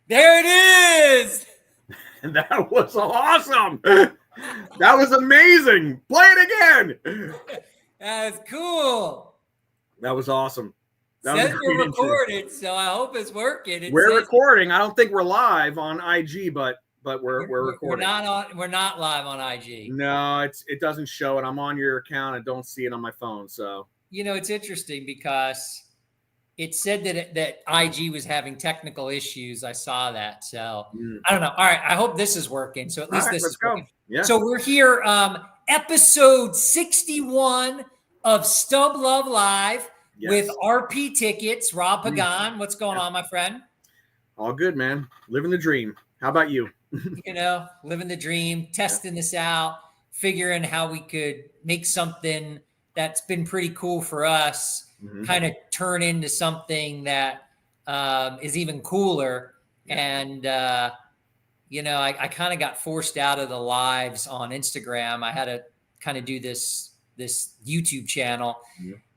There it is. That was awesome. That was amazing. Play it again. That was cool. That was awesome. That says we're recorded, so I hope it's working. We're recording. I don't think we're live on IG, but we're recording. We're not live on IG. No, it doesn't show it. I'm on your account. I don't see it on my phone. So it's interesting because it said that IG was having technical issues. I saw that. So I don't know. All right. I hope this is working. So at least this is working. Yeah. So we're here, episode 61 of Stub Luv Live with r.p.tickets. Rob Pagan. What's going on, my friend? All good, man. Living the dream. How about you? Living the dream, testing this out, figuring how we could make something that's been pretty cool for us kind of turn into something that is even cooler. And, I kind of got forced out of the lives on Instagram. I had to kind of do this YouTube channel.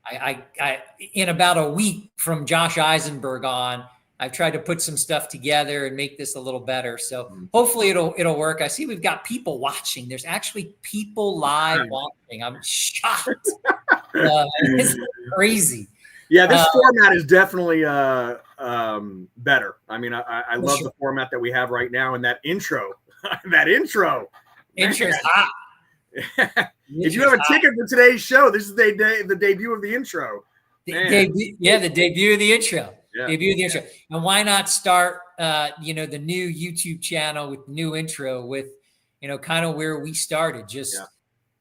I in about a week from Josh Eisenberg on, I've tried to put some stuff together and make this a little better. So hopefully it'll work. I see we've got people watching. There's actually people live watching. I'm shocked. It's crazy. Yeah, this format is definitely better. I mean, I love the format that we have right now, and that intro. Intro's hot. If you have a ticket for today's show, this is the debut of the intro. The debut of the intro. Yeah. Debut of the intro. And why not start the new YouTube channel with new intro with kind of where we started, just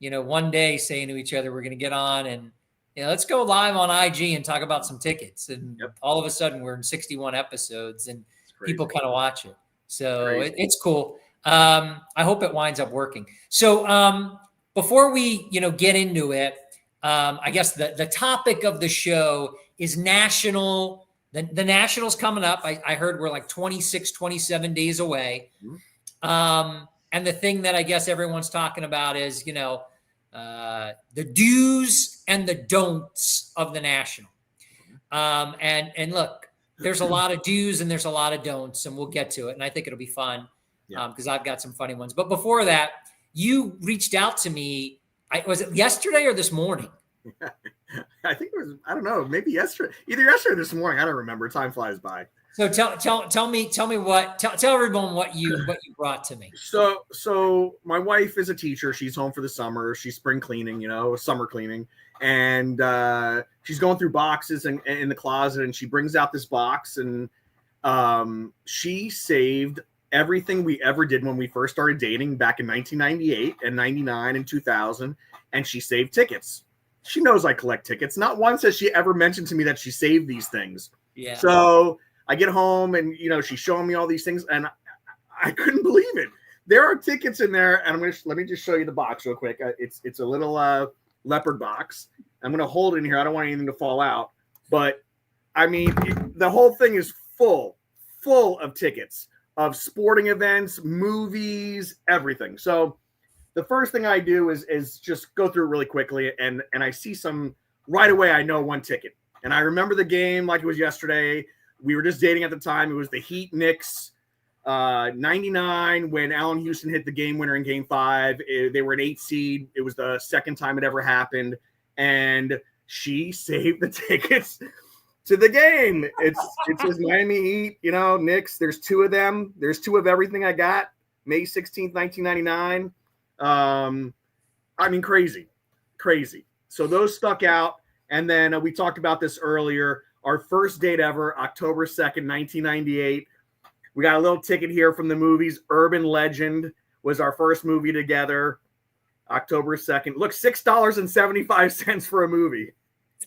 one day saying to each other we're going to get on and let's go live on IG and talk about some tickets. And all of a sudden we're in 61 episodes and people kind of watch it. So it's cool. I hope it winds up working. So before we get into it, I guess the topic of the show is national. The Nationals coming up. I heard we're like 26, 27 days away. And the thing that I guess everyone's talking about is, the do's and the don'ts of the National. And look, there's a lot of do's and there's a lot of don'ts, and we'll get to it. And I think it'll be fun because I've got some funny ones. But before that, you reached out to me. Was it yesterday or this morning? I think it was, I don't know, maybe yesterday, either yesterday or this morning. I don't remember. Time flies by. So tell everyone what you brought to me. So my wife is a teacher. She's home for the summer. She's spring cleaning, summer cleaning. And she's going through boxes in the closet, and she brings out this box, and she saved everything we ever did when we first started dating back in 1998 and 99 and 2000. And she saved tickets. She knows I collect tickets. Not once has she ever mentioned to me that she saved these things. Yeah. So I get home and, she's showing me all these things, and I couldn't believe it. There are tickets in there, and let me just show you the box real quick. It's a little leopard box. I'm going to hold it in here. I don't want anything to fall out. But, I mean, the whole thing is full of tickets of sporting events, movies, everything. So the first thing I do is just go through it really quickly, and I see some right away. I know one ticket, and I remember the game like it was yesterday. We were just dating at the time. It was the Heat Knicks 99 when Allen Houston hit the game winner in Game 5. They were an 8 seed. It was the second time it ever happened, and she saved the tickets to the game. It's his Miami Heat, Knicks. There's 2 of them. There's 2 of everything I got. May 16th, 1999. I mean, crazy. So those stuck out. And then we talked about this earlier. Our first date ever, October 2nd, 1998. We got a little ticket here from the movies. Urban Legend was our first movie together. October 2nd. Look, $6.75 for a movie.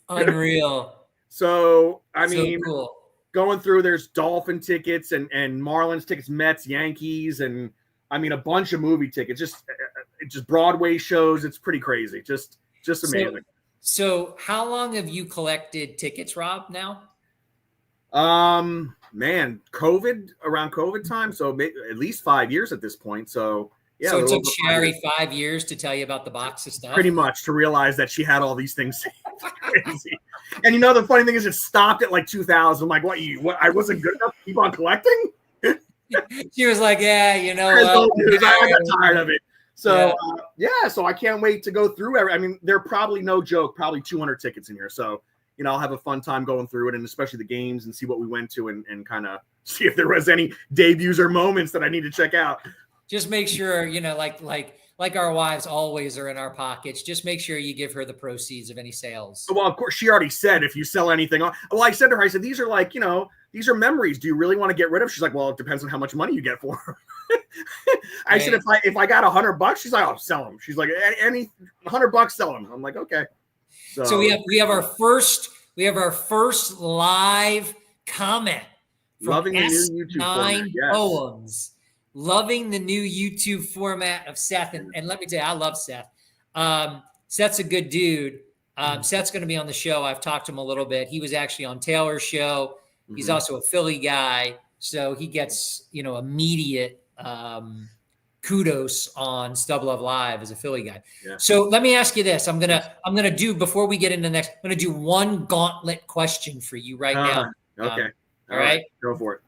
Unreal. So, I mean, so cool. Going through, there's Dolphin tickets and Marlins tickets, Mets, Yankees, and I mean, a bunch of movie tickets, just Broadway shows. It's pretty crazy. Just amazing. So how long have you collected tickets, Rob, now? Around COVID time. So maybe at least 5 years at this point. So yeah. So it took Sherry 5 years to tell you about the box of stuff? Pretty much, to realize that she had all these things. Crazy. And the funny thing is it stopped at like 2000. I'm like, what, I wasn't good enough to keep on collecting? She was like, yeah, you know, I well, got tired of it. So so I can't wait to go through I mean, there are probably, no joke, probably 200 tickets in here. So, you know, I'll have a fun time going through it, and especially the games, and see what we went to, and kind of see if there was any debuts or moments that I need to check out. Just make sure, you know, like our wives always are in our pockets. Just make sure you give her the proceeds of any sales. Well, of course, she already said if you sell anything. Well, I said to her, I said, these are like, you know, these are memories. Do you really want to get rid of? She's like, well, it depends on how much money you get for them. I said, if I got $100, she's like, oh, sell them. She's like, any $100, sell them. I'm like, okay. So we have our first live comment from loving the new YouTube format. Yes. Poems. Loving the new YouTube format of Seth. And let me tell you, I love Seth. Seth's a good dude. Seth's going to be on the show. I've talked to him a little bit. He was actually on Taylor's show. He's also a Philly guy. So he gets, you know, immediate kudos on Stub Luv Live as a Philly guy. Yeah. So let me ask you this. I'm gonna do, before we get into the next, I'm gonna do one gauntlet question for you right now. Okay. All right. Go for it.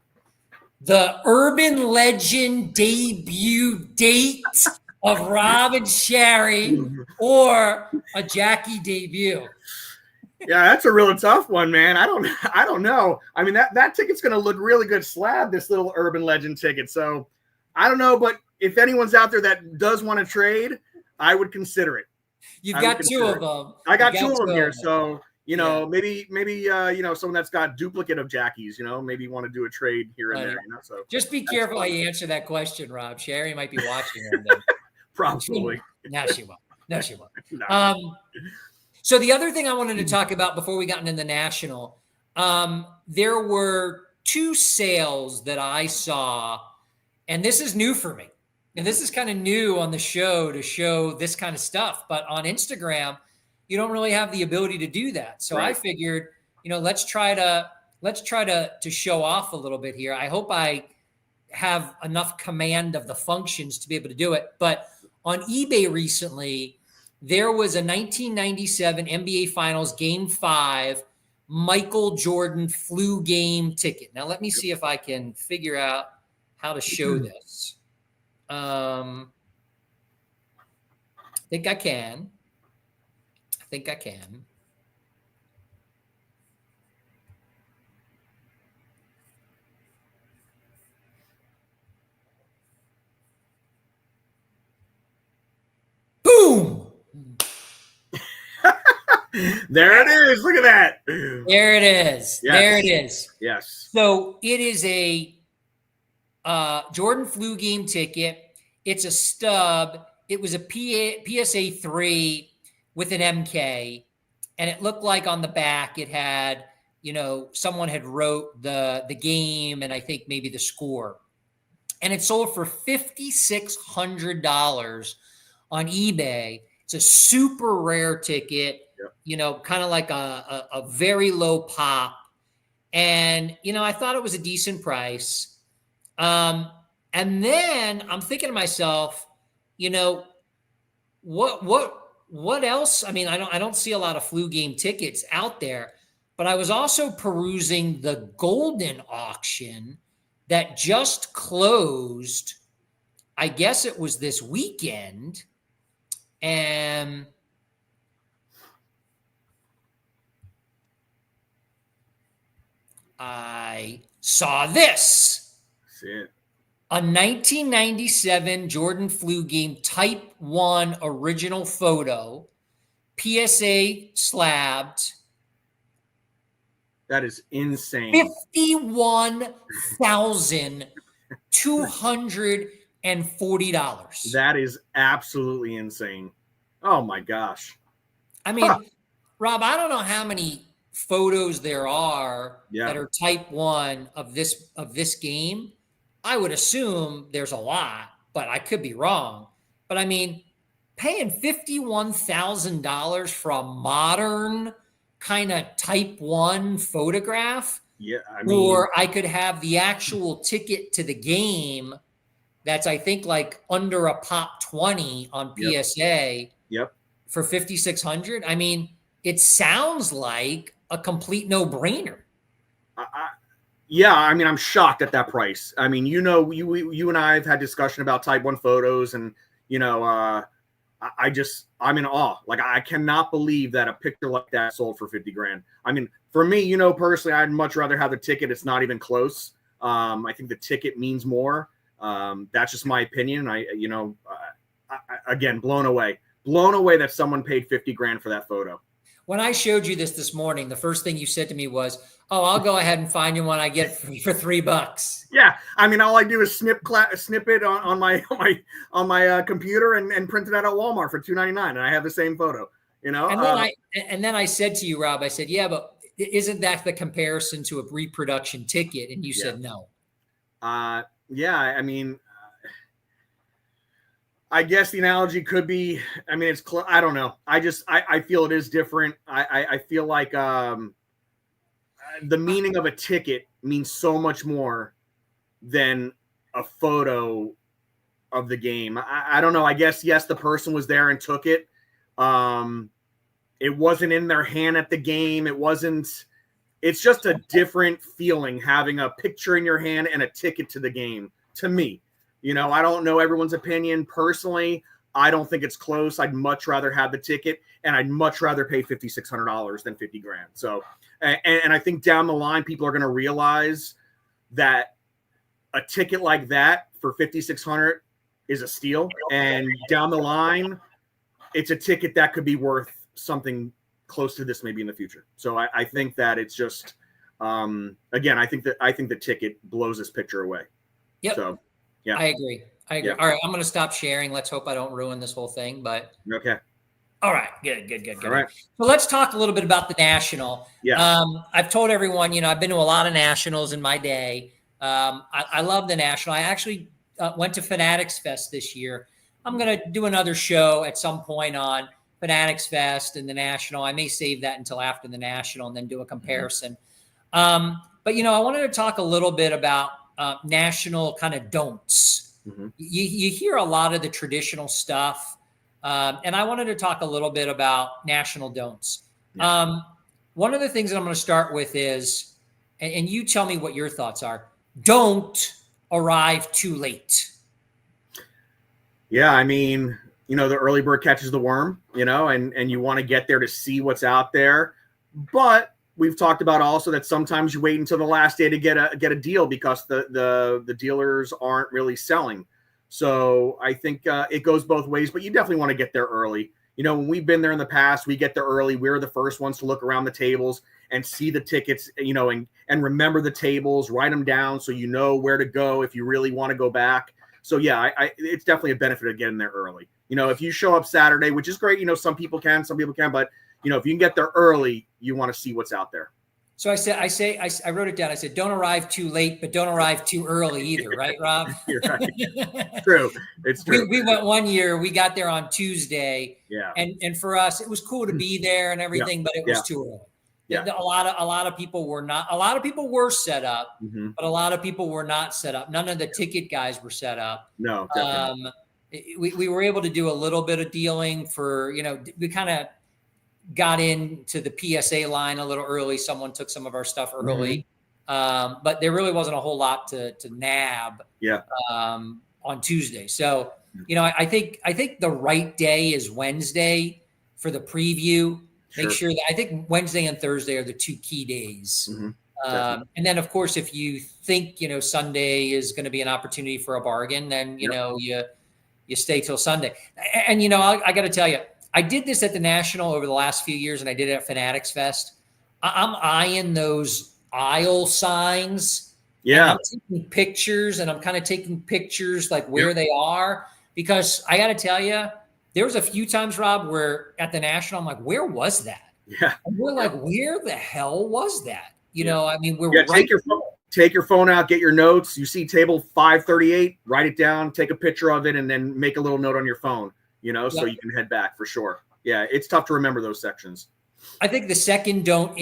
The urban legend debut date of Rob and Sherry, or a Jackie debut? Yeah, that's a real tough one, man. I don't know. I mean, that ticket's going to look really good slab, this little urban legend ticket. So I don't know, but if anyone's out there that does want to trade, I would consider it. You've got two of them. I got two of them here. So, you know, maybe you know, someone that's got duplicate of Jackie's, you know, maybe want to do a trade here and there, you know. So just be careful how you answer that question, Rob. Sherry might be watching. Probably. No, she won't. No, she won't. No. So the other thing I wanted to talk about before we got into the national, there were two sales that I saw, and this is new for me. And this is kind of new on the show, to show this kind of stuff. But on Instagram, you don't really have the ability to do that. So I figured, you know, let's try to show off a little bit here. I hope I have enough command of the functions to be able to do it. But on eBay recently, there was a 1997 NBA Finals Game 5 Michael Jordan flu game ticket. Now, let me see if I can figure out how to show this. I think I can. Boom! There it is. Look at that. There it is. Yes. There it is. Yes. So it is a Jordan flu game ticket. It's a stub. It was a PSA 3 with an MK, and it looked like on the back it had, you know, someone had wrote the game and I think maybe the score. And it sold for $5,600 on eBay. It's a super rare ticket. You know, kind of like a very low pop. And, you know, I thought it was a decent price. And then I'm thinking to myself, you know, what else? I mean, I don't see a lot of flu game tickets out there, but I was also perusing the Golden auction that just closed. I guess it was this weekend. And I saw this. See it. A 1997 Jordan flu game Type 1 original photo, PSA slabbed. That is insane. $51,240. That is absolutely insane. Oh my gosh. I mean, Rob, I don't know how many photos there are that are Type 1 of this game. I would assume there's a lot, but I could be wrong. But I mean, paying $51,000 for a modern kind of Type 1 photograph. Yeah, I mean, or I could have the actual ticket to the game that's, I think, like under a pop 20 on PSA. Yep. For $5,600. I mean, it sounds like a complete no-brainer. Yeah, I mean, I'm shocked at that price. I mean, you and I have had discussion about Type 1 photos, and I'm in awe. Like, I cannot believe that a picture like that sold for 50 grand. I mean, for me, personally, I'd much rather have the ticket. It's not even close. I think the ticket means more. That's just my opinion. Again, blown away that someone paid 50 grand for that photo. When I showed you this morning, the first thing you said to me was, "Oh, I'll go ahead and find you one I get for $3." Yeah, I mean, all I do is snip it on my computer and print it out at Walmart for $2.99, and I have the same photo. And then I said to you, Rob, I said, "Yeah, but isn't that the comparison to a reproduction ticket?" And you said no. Yeah, I mean, I guess the analogy could be, I mean, I don't know. I feel it is different. I feel like the meaning of a ticket means so much more than a photo of the game. I don't know. I guess, yes, the person was there and took it. It wasn't in their hand at the game. It's just a different feeling having a picture in your hand and a ticket to the game, to me. I don't know everyone's opinion. Personally, I don't think it's close. I'd much rather have the ticket, and I'd much rather pay $5,600 than 50 grand. So, and I think down the line, people are going to realize that a ticket like that for 5,600 is a steal. And down the line, it's a ticket that could be worth something close to this maybe in the future. So I think that it's just, again, I think the ticket blows this picture away. Yep. So, yeah, I agree. Yeah. All right, I'm going to stop sharing. Let's hope I don't ruin this whole thing. But okay. All right, good. All right. So let's talk a little bit about the National. Yeah. I've told everyone, I've been to a lot of Nationals in my day. I love the National. I actually went to Fanatics Fest this year. I'm going to do another show at some point on Fanatics Fest and the National. I may save that until after the National and then do a comparison. But I wanted to talk a little bit about National kind of don'ts. Mm-hmm. You hear a lot of the traditional stuff, and I wanted to talk a little bit about National don'ts. Yeah. One of the things that I'm going to start with is, and you tell me what your thoughts are, don't arrive too late. Yeah, I mean, the early bird catches the worm, and you want to get there to see what's out there. But we've talked about also that sometimes you wait until the last day to get a deal because the dealers aren't really selling. So I think it goes both ways, but you definitely want to get there early. When we've been there in the past, we get there early. We're the first ones to look around the tables and see the tickets, and remember the tables, write them down so you know where to go if you really want to go back. So yeah, it's definitely a benefit of getting there early. If you show up Saturday, which is great, some people can, but if you can get there early, you want to see what's out there. So I wrote it down. I said, don't arrive too late, but don't arrive too early either. Right, Rob? You're right. True. It's true. We went one year, we got there on Tuesday. Yeah. And for us, it was cool to be there and everything, but it was too early. Yeah. A lot of people were not, a lot of people were set up, mm-hmm. but a lot of people were not set up. None of the ticket guys were set up. No, definitely. We were able to do a little bit of dealing for, we kind of got into the PSA line a little early. Someone took some of our stuff early, mm-hmm. But there really wasn't a whole lot to nab on Tuesday. So, I think the right day is Wednesday for the preview. Make sure that I think Wednesday and Thursday are the two key days. Mm-hmm. And then, of course, if you think, Sunday is going to be an opportunity for a bargain, then, you stay till Sunday. And, I got to tell you, I did this at the National over the last few years, and I did it at Fanatics Fest. I'm eyeing those aisle signs. Yeah. I'm taking pictures, and I'm kind of taking pictures like where they are, because I got to tell you, there was a few times, Rob, where at the National, I'm like, where was that? Yeah. And we're like, where the hell was that? I mean, we're right. Take your phone out, get your notes. You see table 538, write it down, take a picture of it, and then make a little note on your phone, so you can head back for sure. Yeah, it's tough to remember those sections. I think the second don't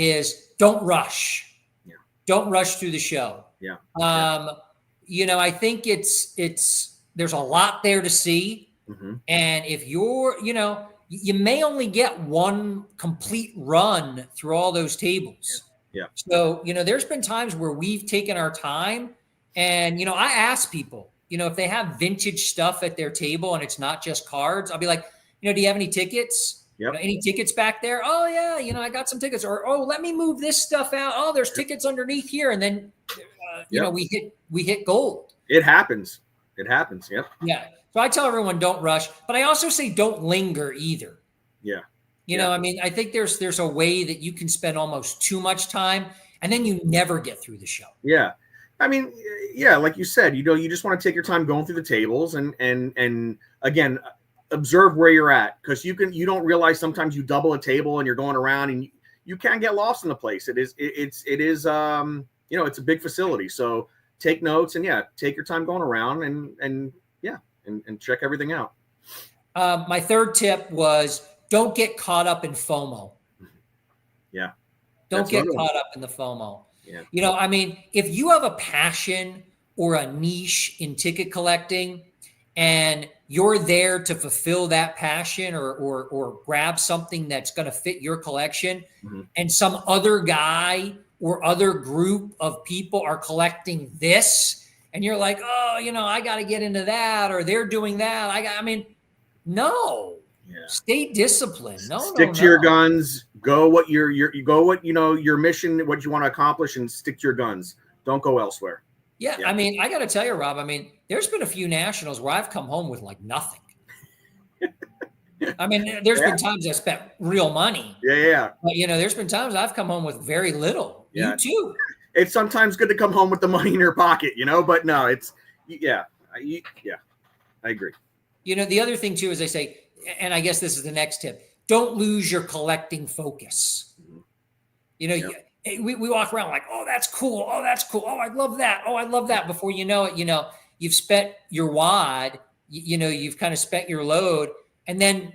rush. Yeah. Don't rush through the show. Yeah. I think there's a lot there to see. Mm-hmm. And if you're, you may only get one complete run through all those tables. Yeah. So, there's been times where we've taken our time and, I ask people, if they have vintage stuff at their table and it's not just cards, I'll be like, do you have any tickets? Yep. Any tickets back there? Oh yeah. I got some tickets. Or, oh, let me move this stuff out. Oh, there's tickets underneath here. And then, we hit gold. It happens. It happens. Yep. Yeah. So I tell everyone don't rush, but I also say don't linger either. Yeah. I think there's a way that you can spend almost too much time and then you never get through the show. Yeah. I mean, yeah, like you said, you just want to take your time going through the tables and again, observe where you're at, because you don't realize sometimes you double a table and you're going around and you can get lost in the place. It is it's a big facility. So take notes and take your time going around and check everything out. My third tip was don't get caught up in FOMO. Yeah. Don't get caught up in the FOMO. Yeah. If you have a passion or a niche in ticket collecting and you're there to fulfill that passion or grab something that's going to fit your collection, and some other guy or other group of people are collecting this and you're like, oh, I got to get into that, or they're doing that. No. Yeah. Stay disciplined. Stick to your guns. Go what your mission, what you want to accomplish, and stick to your guns. Don't go elsewhere. Yeah. I got to tell you, Rob, there's been a few nationals where I've come home with like nothing. There's been times I spent real money. Yeah. But there's been times I've come home with very little. Yeah. You too. It's sometimes good to come home with the money in your pocket, but no, it's I agree. The other thing too is they say, and I guess this is the next tip, don't lose your collecting focus. We walk around like, oh, that's cool. Oh, that's cool. Oh, I love that. Oh, I love that. Before you know it, you've spent your wad, you've kind of spent your load. And then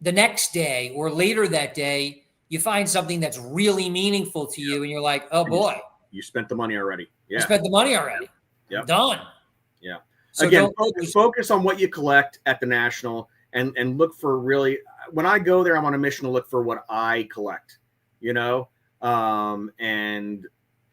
the next day or later that day, you find something that's really meaningful to you. And you're like, oh boy. You spent the money already. Yeah. You spent the money already. Yeah. Done. Yeah. So again, focus on what you collect at the National and look for really, when I go there, I'm on a mission to look for what I collect, and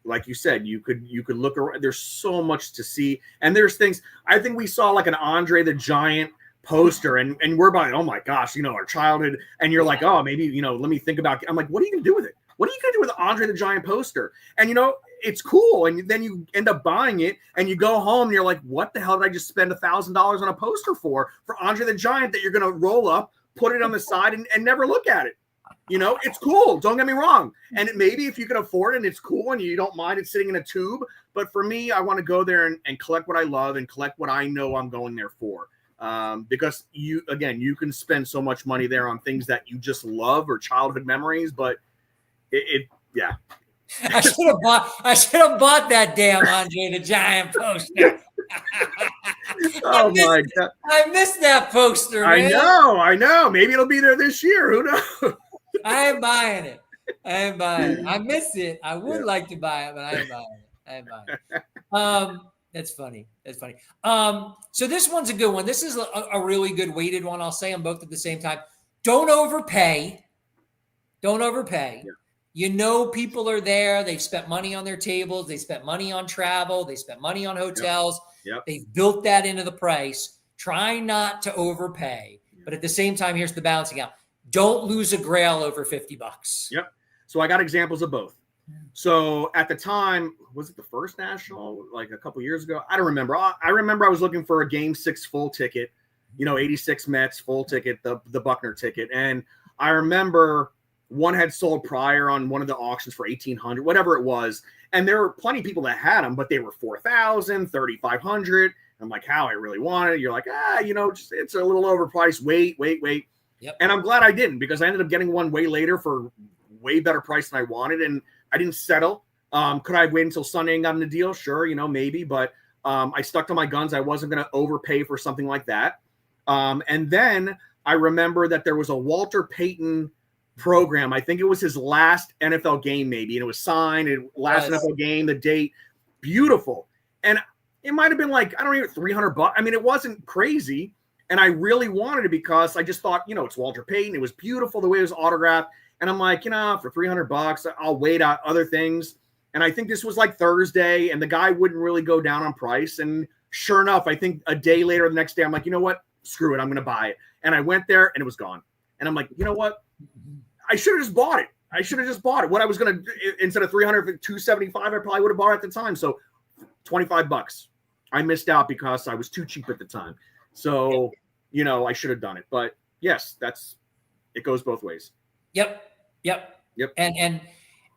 like you said, you could look around. There's so much to see. And there's things, I think we saw like an Andre the Giant poster and we're about, oh my gosh, our childhood. And you're like, oh, maybe, let me think about, I'm like, what are you going to do with it? What are you going to do with the Andre the Giant poster? And, it's cool. And then you end up buying it and you go home and you're like, what the hell did I just spend $1,000 on a poster for Andre the Giant that you're going to roll up, put it on the side and never look at it? It's cool. Don't get me wrong. And maybe if you can afford it and it's cool and you don't mind it sitting in a tube. But for me, I want to go there and collect what I love and collect what I know I'm going there for. Because you can spend so much money there on things that you just love or childhood memories, but yeah. I should have bought that damn Andre the Giant poster. Oh my God. I missed that poster, man. I know. Maybe it'll be there this year. Who knows? I ain't buying it. I miss it. I would like to buy it, but I ain't buying it. That's funny. So this one's a good one. This is a really good weighted one. I'll say them both at the same time. Don't overpay. Yeah. People are there. They've spent money on their tables. They spent money on travel. They spent money on hotels. Yep. They've built that into the price. Try not to overpay. But at the same time, here's the balancing out. Don't lose a Grail over $50. Yep. So I got examples of both. So at the time, was it the first National, like a couple years ago? I don't remember. I remember I was looking for a Game 6 full ticket, 86 Mets full ticket, the Buckner ticket. And I remember one had sold prior on one of the auctions for $1,800, whatever it was. And there were plenty of people that had them, but they were $4,000, $3,500. I'm like, how I really want it. You're like, it's a little overpriced. Wait. Yep. And I'm glad I didn't, because I ended up getting one way later for way better price than I wanted. And I didn't settle. Could I wait until Sunday and got in a deal? Sure. Maybe, but I stuck to my guns. I wasn't going to overpay for something like that. And then I remember that there was a Walter Payton program. I think it was his last NFL game, maybe, and it was signed. NFL game, the date, beautiful. And it might've been like, I don't know, $300. I mean, it wasn't crazy. And I really wanted it because I just thought, it's Walter Payton. It was beautiful the way it was autographed. And I'm like, for $300, I'll wait out other things. And I think this was like Thursday, and the guy wouldn't really go down on price. And sure enough, I think a day later, the next day, I'm like, you know what? Screw it. I'm going to buy it. And I went there and it was gone. And I'm like, you know what? I should have just bought it. What I was going to, instead of 300, 275, I probably would have bought it at the time. So $25. I missed out because I was too cheap at the time. So, I should have done it. But yes, it goes both ways. Yep.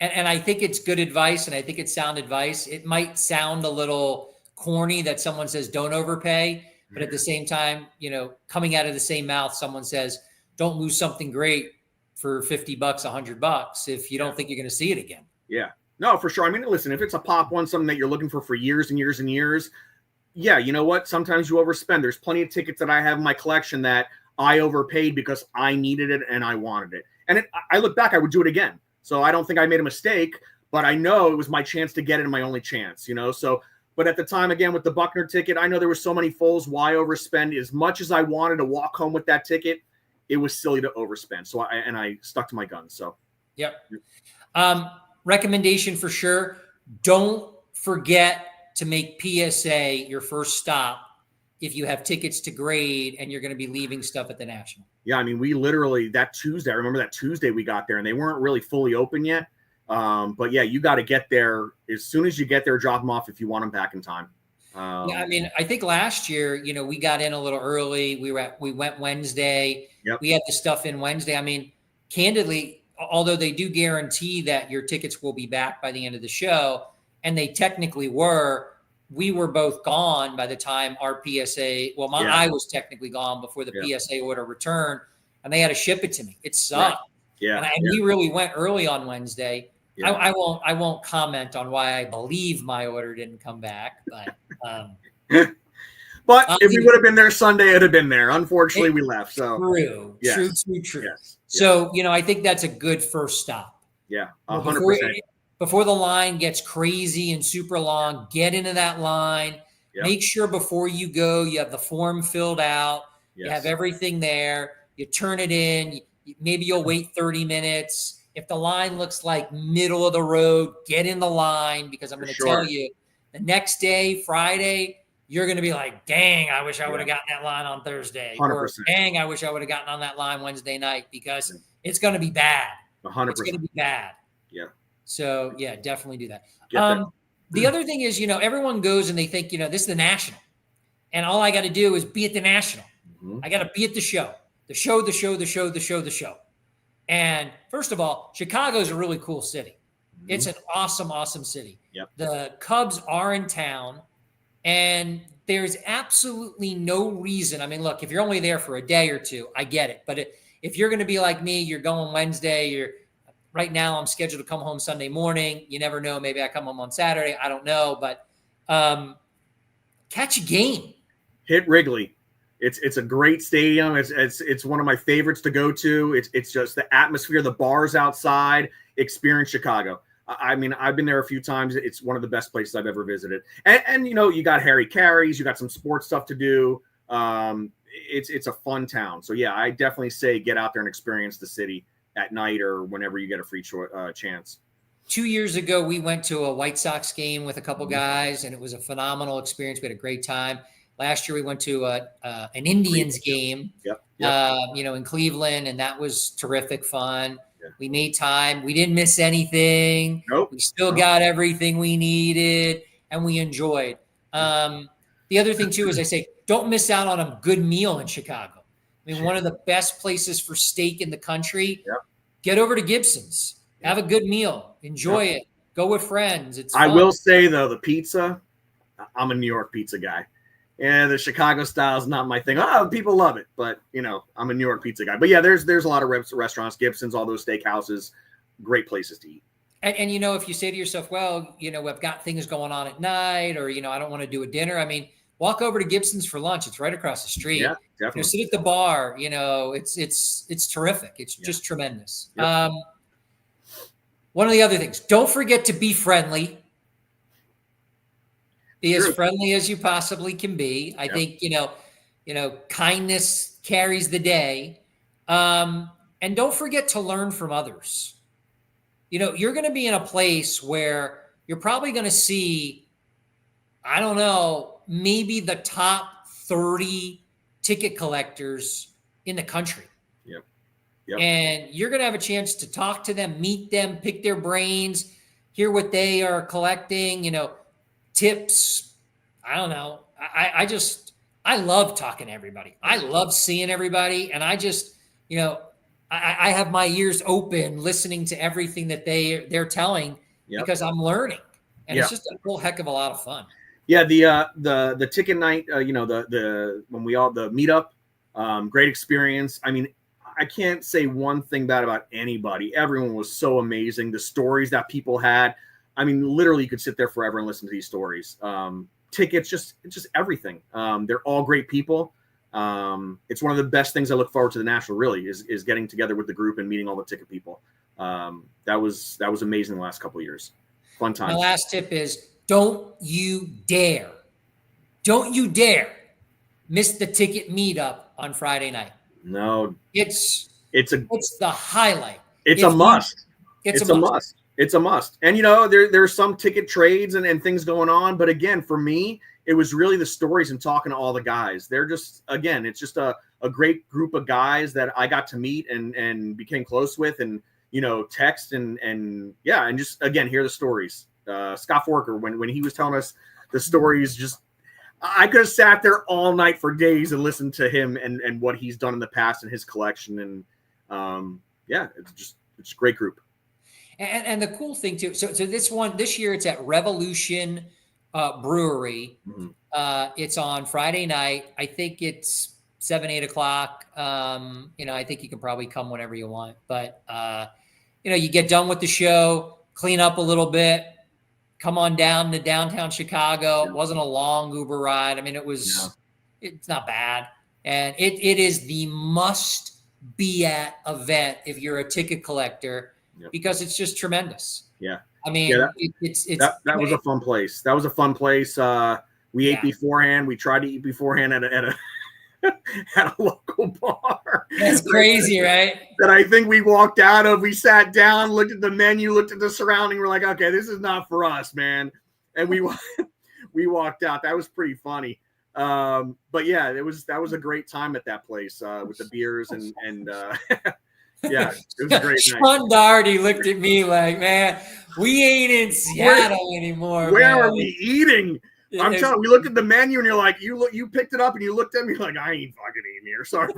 And I think it's good advice, and I think it's sound advice. It might sound a little corny that someone says don't overpay, but at the same time, coming out of the same mouth, someone says don't lose something great for $50, $100 if you don't think you're going to see it again. Yeah, no, for sure. I mean, listen, if it's a pop one, something that you're looking for years and years and years, yeah, you know what? Sometimes you overspend. There's plenty of tickets that I have in my collection that I overpaid because I needed it and I wanted it. And I look back, I would do it again. So I don't think I made a mistake, but I know it was my chance to get it and my only chance, So, but at the time, again, with the Buckner ticket, I know there were so many fulls. Why overspend? As much as I wanted to walk home with that ticket, it was silly to overspend. So I stuck to my guns. So, yep. Recommendation for sure. Don't forget to make PSA your first stop if you have tickets to grade and you're going to be leaving stuff at the National. Yeah, I mean, we literally, that Tuesday, I remember that Tuesday we got there and they weren't really fully open yet. But yeah, you got to get there. As soon as you get there, drop them off if you want them back in time. Yeah, I mean, I think last year, we got in a little early. We went Wednesday. Yep. We had the stuff in Wednesday. I mean, candidly, although they do guarantee that your tickets will be back by the end of the show, and they technically were, we were both gone by the time our PSA, I was technically gone before the PSA order returned, and they had to ship it to me. It sucked. Right. Yeah. And we really went early on Wednesday. Yeah. I won't comment on why I believe my order didn't come back, but but if we would have been there Sunday, it'd have been there. Unfortunately, we left. So true. Yes. True. Yes. So I think that's a good first stop. Yeah, 100%. Before the line gets crazy and super long, get into that line. Yep. Make sure before you go, you have the form filled out. Yes. You have everything there. You turn it in. Maybe you'll wait 30 minutes. If the line looks like middle of the road, get in the line, because I'm going to tell you, the next day, Friday, you're going to be like, dang, I wish I would have gotten that line on Thursday. 100%. Or dang, I wish I would have gotten on that line Wednesday night, because it's going to be bad. 100%. It's going to be bad. Yeah. So, yeah, definitely do that. The other thing is, everyone goes and they think, this is the National. And all I got to do is be at the National. Mm-hmm. I got to be at the show. The show. And first of all, Chicago is a really cool city. Mm-hmm. It's an awesome, awesome city. Yep. The Cubs are in town, and there's absolutely no reason. I mean, look, if you're only there for a day or two, I get it. But if you're going to be like me, you're going Wednesday, right now I'm scheduled to come home Sunday morning. You never know. Maybe I come home on Saturday. I don't know. But catch a game. Hit Wrigley. It's a great stadium. It's one of my favorites to go to. It's just the atmosphere, the bars outside. Experience Chicago. I mean, I've been there a few times. It's one of the best places I've ever visited. And you got Harry Carey's. You got some sports stuff to do. It's a fun town. So yeah, I definitely say get out there and experience the city at night or whenever you get a free chance. 2 years ago, we went to a White Sox game with a couple guys, and it was a phenomenal experience. We had a great time. Last year, we went to an Indians game, in Cleveland, and that was terrific fun. Yeah. We made time. We didn't miss anything. Nope. We still got everything we needed, and we enjoyed. The other thing, too, is I say, don't miss out on a good meal in Chicago. I mean, one of the best places for steak in the country. Yep. Get over to Gibson's. Have a good meal. Enjoy it. Go with friends. It's I fun. will say, though, the pizza, I'm a New York pizza guy. Yeah, the Chicago style is not my thing. Oh, people love it, but I'm a New York pizza guy. But yeah, there's a lot of restaurants, Gibson's, all those steakhouses, great places to eat. And if you say to yourself, well, we've got things going on at night, or I don't want to do a dinner. I mean, walk over to Gibson's for lunch. It's right across the street. Yeah, definitely. Sit at the bar. It's terrific. It's just tremendous. Yep. One of the other things, don't forget to be friendly. Be as friendly as you possibly can be. I think, kindness carries the day. And And don't forget to learn from others. You know, you're going to be in a place where you're probably going to see, I don't know, maybe the top 30 ticket collectors in the country. Yep. And you're going to have a chance to talk to them, meet them, pick their brains, hear what they are collecting, you know, tips. I don't know. I love talking to everybody. I love seeing everybody. And I just, you know, I have my ears open listening to everything that they're telling because I'm learning. And it's just a whole heck of a lot of fun. Yeah, the ticket night, you know, the meetup, great experience. I mean, I can't say one thing bad about anybody. Everyone was so amazing. The stories that people had, I mean, literally you could sit there forever and listen to these stories. Tickets, just everything. They're all great people. It's one of the best things I look forward to the National, really, is getting together with the group and meeting all the ticket people. That was amazing the last couple of years. Fun time. My last tip is don't you dare miss the ticket meetup on Friday night. No, it's the highlight. It's a must. It's a must. It's a must. And, you know, there's some ticket trades and things going on. But again, for me, it was really the stories and talking to all the guys. They're just, again, it's just a great group of guys that I got to meet and became close with and, you know, text and just, again, hear the stories. Scott Forker, when he was telling us the stories, just, I could have sat there all night for days and listened to him and what he's done in the past and his collection. And it's a great group. And the cool thing too, so this year it's at Revolution Brewery. Mm-hmm. It's on Friday night. I think it's 7-8 o'clock. You know, I think you can probably come whenever you want, but you know, you get done with the show, clean up a little bit, come on down to downtown Chicago. Yeah. It wasn't a long Uber ride. I mean, it's not bad. And it is the must be at event if you're a ticket collector. Yep. Because it's just tremendous. Yeah. I mean, that was a fun place. That was a fun place. We ate beforehand. We tried to eat beforehand at a at a local bar. That's crazy, right? That I think we walked out of. We sat down, looked at the menu, looked at the surrounding. We're like, okay, this is not for us, man. And we walked out. That was pretty funny. But yeah, that was a great time at that place with the beers and yeah, it was a great night. Sean Doherty looked at me like, man, we ain't in Seattle anymore. Where are we eating? I'm telling you, we looked at the menu and you're like, you picked it up and you looked at me like, I ain't fucking eating here. Sorry.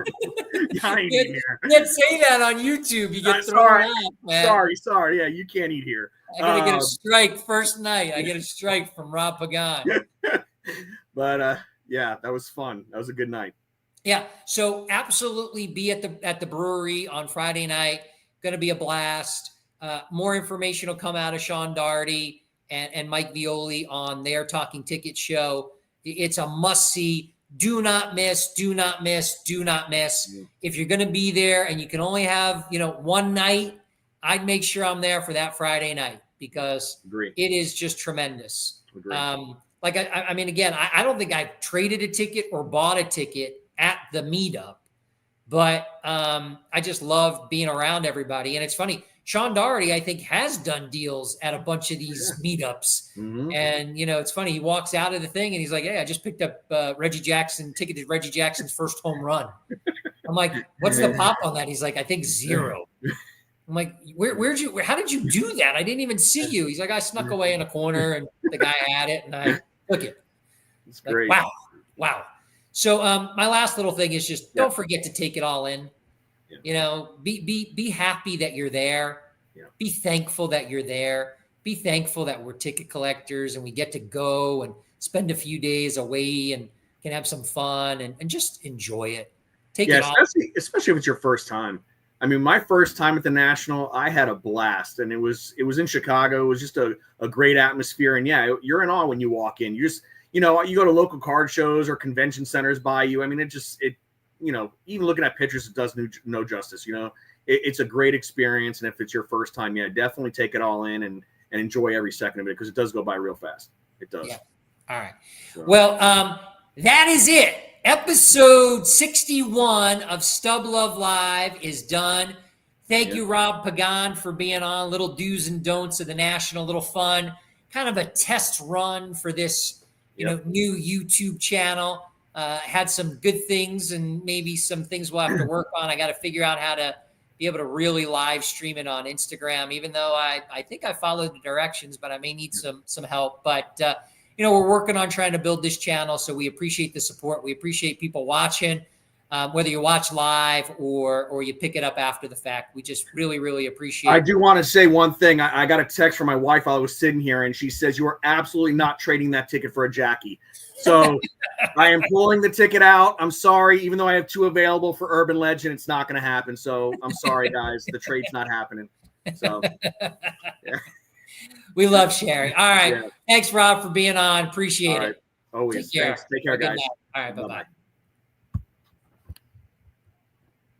I ain't eating here. You can't say that on YouTube. You get thrown out, man. Sorry. Yeah, you can't eat here. I gotta get a strike first night. I get a strike from Rob Pagan. But yeah, that was fun. That was a good night. Yeah, so absolutely be at the brewery on Friday night. Going to be a blast. More information will come out of Sean Doherty and Mike Violi on their Talking Ticket show. It's a must-see. Do not miss. Do not miss. Do not miss. Mm-hmm. If you're going to be there and you can only have, you know, one night, I'd make sure I'm there for that Friday night because it is just tremendous. Like I mean, again, I don't think I've traded a ticket or bought a ticket at the meetup, but I just love being around everybody. And it's funny, Sean Doherty, I think, has done deals at a bunch of these meetups. Mm-hmm. And, you know, it's funny, he walks out of the thing and he's like, hey, I just picked up ticket to Reggie Jackson's first home run. I'm like, what's the pop on that? He's like, I think 0. I'm like, how did you do that? I didn't even see you. He's like, I snuck away in a corner and the guy had it and I took it. It's great. Wow. So my last little thing is just don't forget to take it all in. Yeah. You know, be happy that you're there. Yeah. Be thankful that you're there. Be thankful that we're ticket collectors and we get to go and spend a few days away and can have some fun and just enjoy it. Take it all. Especially if it's your first time. I mean, my first time at the National, I had a blast, and it was in Chicago. It was just a great atmosphere, and yeah, you're in awe when you walk in. You know, you go to local card shows or convention centers by you. I mean, you know, even looking at pictures, it does no justice. You know, it's a great experience. And if it's your first time, yeah, definitely take it all in and enjoy every second of it because it does go by real fast. It does. Yeah. All right. So. Well, that is it. Episode 61 of Stub Luv Live is done. Thank you, Rob Pagan, for being on. Little do's and don'ts of the National, little fun, kind of a test run for this, new YouTube channel. Had some good things and maybe some things we'll have to work on. I got to figure out how to be able to really live stream it on Instagram, even though I think I followed the directions, but I may need some help. But, we're working on trying to build this channel. So we appreciate the support. We appreciate people watching. Whether you watch live or you pick it up after the fact, we just really, really appreciate it. I do want to say one thing. I got a text from my wife while I was sitting here, and she says, you are absolutely not trading that ticket for a Jackie. So I am pulling the ticket out. I'm sorry. Even though I have 2 available for Urban Legend, it's not going to happen. So I'm sorry, guys. The trade's not happening. So yeah. We love sharing. All right. Yeah. Thanks, Rob, for being on. Appreciate it. Always. Thanks. Take care, guys. All right. Bye-bye.